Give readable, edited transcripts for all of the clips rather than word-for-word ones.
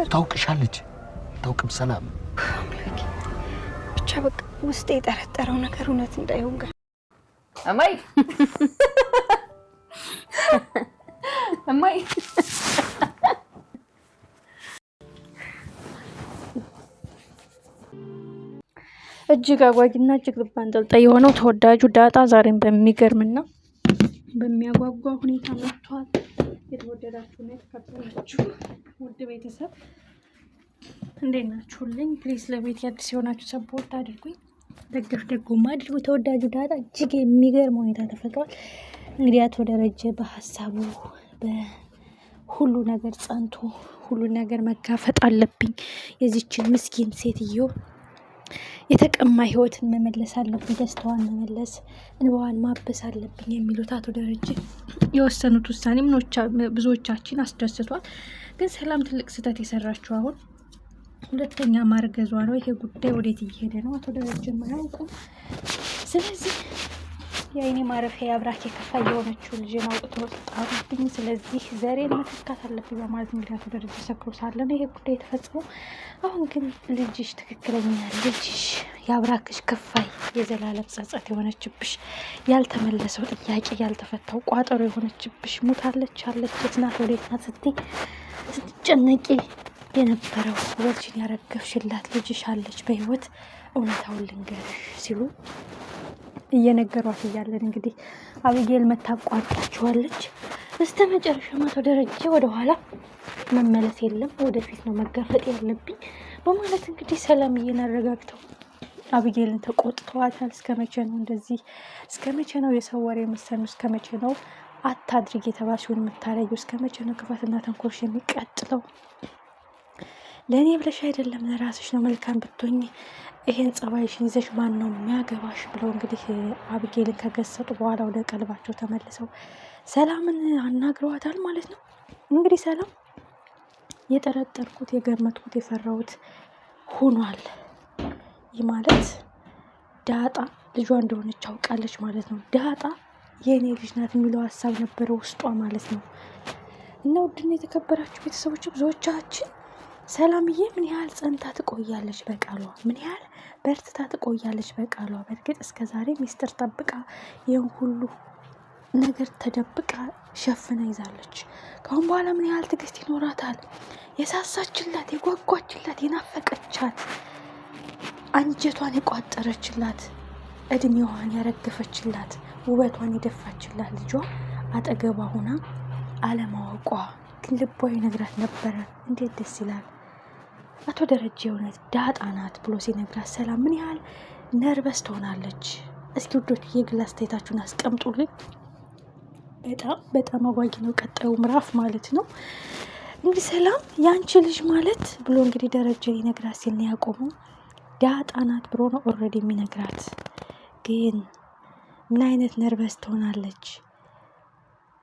ታውቅሻለች ታውቅም ሰላም ብቻ በቃ ውስጤ የጠረጠረው ነገር እውነት እንዳይሆን ጋር እማይ እማይ እጅግ አጓጊና እጅግ ልብ አንጠልጣይ የሆነው ተወዳጁ ዳጣ ዛሬም በሚገርምና በሚያጓጓ ሁኔታ መጥቷል። የተወደዳችሁና የተከበራችሁ ውድ ቤተሰብ እንዴት ናችሁልኝ? ፕሊዝ ለቤት አዲስ የሆናችሁ ሰፖርት አድርጉኝ፣ ደጎማ አድርጉ። ተወዳጁ ዳጣ እጅግ የሚገርም ሁኔታ ተፈጥሯል። እንግዲህ አቶ ደረጀ በሀሳቡ በሁሉ ነገር ጸንቶ ሁሉ ነገር መጋፈጥ አለብኝ፣ የዚችን ምስኪን ሴትዮ የተቀማ ህይወትን መመለስ አለብኝ፣ ደስታዋን መመለስ፣ እንባዋን ማበስ አለብኝ የሚሉት አቶ ደረጀ የወሰኑት ውሳኔ ብዙዎቻችን አስደስቷል። ግን ሰላም ትልቅ ስህተት የሰራችው አሁን ሁለተኛ ማርገዟ ነው። ይሄ ጉዳይ ወዴት እየሄደ ነው? አቶ ደረጀ አያውቁም። ስለዚህ የአይኔ ማረፊያ የአብራክ የከፋ የሆነችው ልጅን አውጥተው ጣሩብኝ፣ ስለዚህ ዘሬን መተካት አለብኝ በማለት እንግዲህ አቶ ደረጀ ሰክሮ ሳለ ነው ይሄ ጉዳይ የተፈጸመው። አሁን ግን ልጅሽ ትክክለኛ ልጅሽ የአብራክሽ ክፋይ የዘላለም ጸጸት የሆነችብሽ ያልተመለሰው ጥያቄ ያልተፈታው ቋጠሮ የሆነችብሽ ሙታለች አለች የት ናት ወዴት ናት ስትጨነቂ የነበረው ወልጅን ያረገፍሽላት ልጅሽ አለች በህይወት እውነታውን ልንገርሽ ሲሉ እየነገሯት እያለን እንግዲህ አብጌል መታቋርጣችኋለች። በስተ መጨረሻ አቶ ደረጀ ወደኋላ መመለስ የለም ወደፊት ነው መጋፈጥ ያለብኝ በማለት እንግዲህ ሰላምዬን አረጋግተው አብጌልን ተቆጥተዋታል። እስከመቼ ነው እንደዚህ? እስከመቼ ነው የሰው ወሬ የምትሰሚው? እስከመቼ ነው አታድርግ የተባልሽውን የምታረጊው? እስከመቼ ነው ክፋትና ተንኮልሽ የሚቀጥለው? ለእኔ ብለሽ አይደለም ለራስሽ ነው። መልካም ብትሆኝ ይሄን ጸባይሽን ይዘሽ ማን ነው የሚያገባሽ? ብለው እንግዲህ አብጌልን ከገሰጡ በኋላ ወደ ቀልባቸው ተመልሰው ሰላምን አናግረዋታል ማለት ነው። እንግዲህ ሰላም የጠረጠርኩት የገመትኩት የፈራሁት ሆኗል። ይህ ማለት ዳጣ ልጇ እንደሆነች አውቃለች ማለት ነው። ዳጣ የእኔ ልጅ ናት የሚለው ሀሳብ ነበረ ውስጧ ማለት ነው። እና ውድና የተከበራችሁ ቤተሰቦች ብዙዎቻችን ሰላምዬ ምን ያህል ጸንታ ትቆያለች በቃሏ? ምን ያህል በርትታ ትቆያለች በቃሏ? በእርግጥ እስከ ዛሬ ሚስጥር ጠብቃ ይህን ሁሉ ነገር ተደብቃ ሸፍና ይዛለች። ከአሁን በኋላ ምን ያህል ትዕግስት ይኖራታል? የሳሳችላት፣ የጓጓችላት፣ የናፈቀቻት፣ አንጀቷን የቋጠረችላት፣ እድሜዋን ያረገፈችላት፣ ውበቷን የደፋችላት ልጇ አጠገቧ ሆና አለማወቋ ግን ልቧ ይነግራት ነበረ። እንዴት ደስ ይላል! አቶ ደረጀ እውነት ዳጣ ናት ብሎ ሲነግራት ሰላም ምን ያህል ነርበስ ትሆናለች? እስኪ ውዶች የግል አስተያየታችሁን አስቀምጡልኝ። በጣም አጓጊ ነው ቀጣዩ ምዕራፍ ማለት ነው። እንግዲህ ሰላም ያንቺ ልጅ ማለት ብሎ እንግዲህ ደረጀ ሊነግራት ሲል ነው ያቆመው። ዳጣ ናት ብሎ ነው ኦልሬዲ የሚነግራት። ግን ምን አይነት ነርበስ ትሆናለች?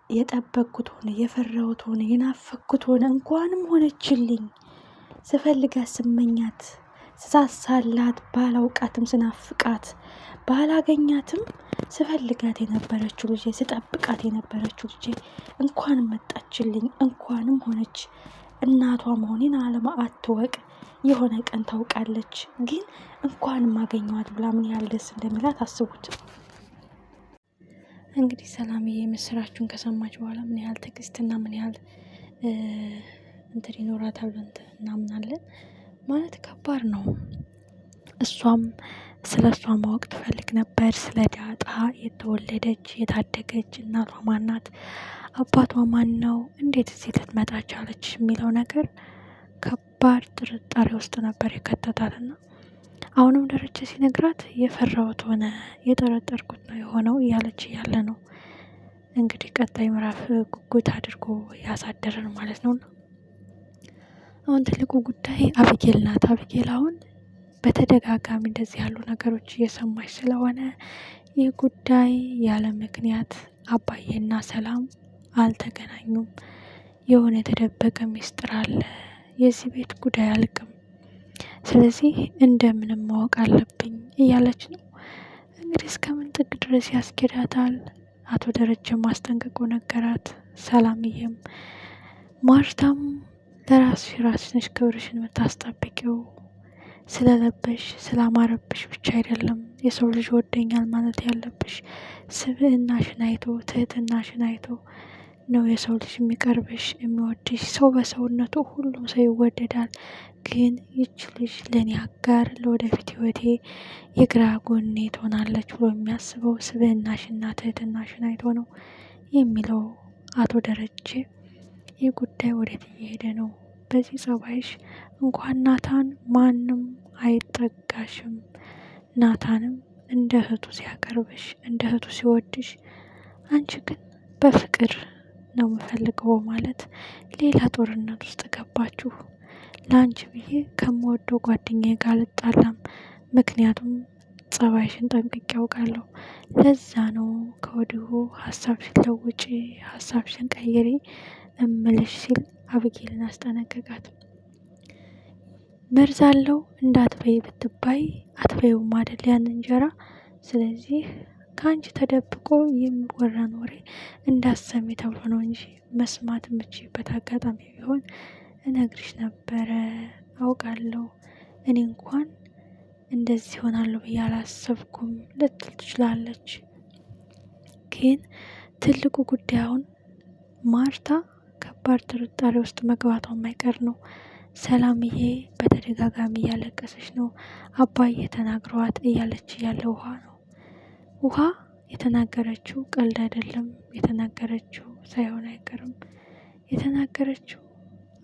የጠበቅኩት ሆነ የፈራሁት ሆነ የናፈቅኩት ሆነ እንኳንም ሆነችልኝ። ስፈልጋት ስመኛት ስሳሳላት ባላውቃትም ስናፍቃት ባላገኛትም ስፈልጋት የነበረችው ልጄ ስጠብቃት የነበረችው ልጄ እንኳንም መጣችልኝ፣ እንኳንም ሆነች። እናቷ መሆኔን ዓለም አትወቅ፣ የሆነ ቀን ታውቃለች። ግን እንኳንም አገኘዋት ብላ ምን ያህል ደስ እንደሚላት አስቡት። እንግዲህ ሰላምዬ ምስራችሁን ከሰማች በኋላ ምን ያህል ትዕግስትና ምን ያህል እንትን ይኖራታል ብለን እናምናለን። ማለት ከባድ ነው። እሷም ስለ እሷ ማወቅ ትፈልግ ነበር። ስለ ዳጣ የተወለደች የታደገች እናቷ ማናት፣ አባቷ ማን ነው፣ እንዴት እዚህ ልትመጣ ቻለች የሚለው ነገር ከባድ ጥርጣሬ ውስጥ ነበር የከተታትና አሁንም ደረጀ ሲነግራት የፈራሁት ሆነ የጠረጠርኩት ነው የሆነው እያለች እያለ ነው እንግዲህ ቀጣይ ምዕራፍ ጉጉት አድርጎ ያሳደረን ማለት ነው። አሁን ትልቁ ጉዳይ አብጌል ናት። አብጌል አሁን በተደጋጋሚ እንደዚህ ያሉ ነገሮች እየሰማች ስለሆነ ይህ ጉዳይ ያለ ምክንያት አባዬና ሰላም አልተገናኙም። የሆነ የተደበቀ ሚስጥር አለ። የዚህ ቤት ጉዳይ አልቅም። ስለዚህ እንደምንም ማወቅ አለብኝ እያለች ነው እንግዲህ። እስከምን ጥግ ድረስ ያስኬዳታል? አቶ ደረጀ ማስጠንቀቁ ነገራት። ሰላምዬም ማርታም ለራስሽ ነሽ ክብርሽን የምታስጠብቂው። ስለለበሽ ስላማረብሽ ብቻ አይደለም የሰው ልጅ ወደኛል ማለት ያለብሽ። ስብዕናሽን አይቶ ትህትናሽን አይቶ ነው የሰው ልጅ የሚቀርብሽ የሚወድሽ። ሰው በሰውነቱ ሁሉም ሰው ይወደዳል። ግን ይች ልጅ ለእኔ አጋር ለወደፊት ህይወቴ የግራ ጎኔ ትሆናለች ብሎ የሚያስበው ስብዕናሽና ትህትናሽን አይቶ ነው የሚለው አቶ ደረጀ። ይህ ጉዳይ ወዴት እየሄደ ነው? በዚህ ጸባይሽ እንኳን ናታን ማንም አይጠጋሽም። ናታንም እንደ እህቱ ሲያቀርብሽ እንደ እህቱ ሲወድሽ፣ አንቺ ግን በፍቅር ነው የምፈልገው ማለት ሌላ ጦርነት ውስጥ ገባችሁ። ለአንቺ ብዬ ከምወደው ጓደኛዬ ጋር አልጣላም፣ ምክንያቱም ጸባይሽን ጠንቅቄ ያውቃለሁ። ለዛ ነው ከወዲሁ ሀሳብሽን ለውጪ፣ ሀሳብሽን ቀይሪ እምልሽ ሲል አብጌልን አስጠነቀቃት። መርዝ አለው እንዳትበይ ብትባይ አትበይውም አይደል ያን እንጀራ። ስለዚህ ከአንቺ ተደብቆ የሚወራን ወሬ እንዳሰሚ ተብሎ ነው እንጂ መስማት የምችይበት አጋጣሚ ቢሆን እነግርሽ ነበረ። አውቃለሁ እኔ እንኳን እንደዚህ ሆናለሁ ብዬ አላሰብኩም ልትል ትችላለች። ግን ትልቁ ጉዳይ አሁን ማርታ ከባድ ጥርጣሬ ውስጥ መግባቷ የማይቀር ነው። ሰላምዬ በተደጋጋሚ እያለቀሰች ነው። አባዬ ተናግረዋት እያለች እያለ ውሃ ነው። ውሃ የተናገረችው ቀልድ አይደለም። የተናገረችው ሳይሆን አይቀርም። የተናገረችው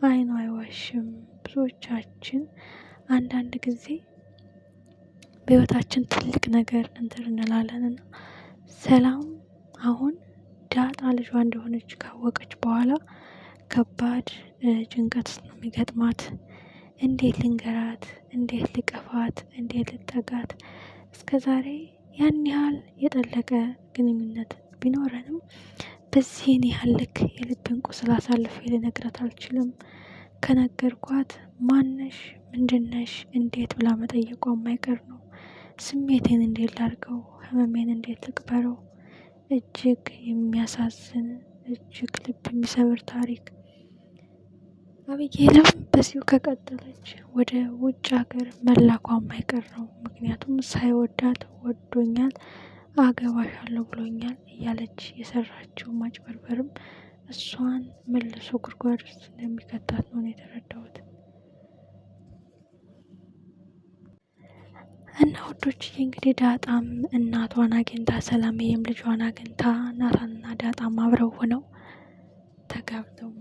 አይኗ አይዋሽም። ብዙዎቻችን አንዳንድ ጊዜ በህይወታችን ትልቅ ነገር እንትን እንላለንና ሰላም አሁን ዳጣ ልጇ እንደሆነች ካወቀች በኋላ ከባድ ጭንቀት ነው የሚገጥማት። እንዴት ልንገራት? እንዴት ልቀፋት? እንዴት ልጠጋት? እስከ ዛሬ ያን ያህል የጠለቀ ግንኙነት ቢኖረንም በዚህን ያህል ልክ የልብን ቁስል አሳልፌ ልነግራት አልችልም። ከነገርኳት ማነሽ፣ ምንድነሽ፣ እንዴት ብላ መጠየቋ የማይቀር ነው። ስሜቴን እንዴት ላድርገው? ህመሜን እንዴት ልቅበረው? እጅግ የሚያሳዝን እጅግ ልብ የሚሰብር ታሪክ። አቢጌልም በዚሁ ከቀጠለች ወደ ውጭ ሀገር መላኳ የማይቀር ነው። ምክንያቱም ሳይወዳት ወዶኛል፣ አገባሻለሁ ብሎኛል እያለች የሰራችው ማጭበርበርም እሷን መልሶ ጉድጓድ ውስጥ እንደሚከታት ነው የተረዳሁት። እና ወዶችዬ እንግዲህ ዳጣም እናቷን አግኝታ ሰላምዬም ልጇን አግኝታ ናታንና ዳጣም አብረው ሆነው ተጋብተው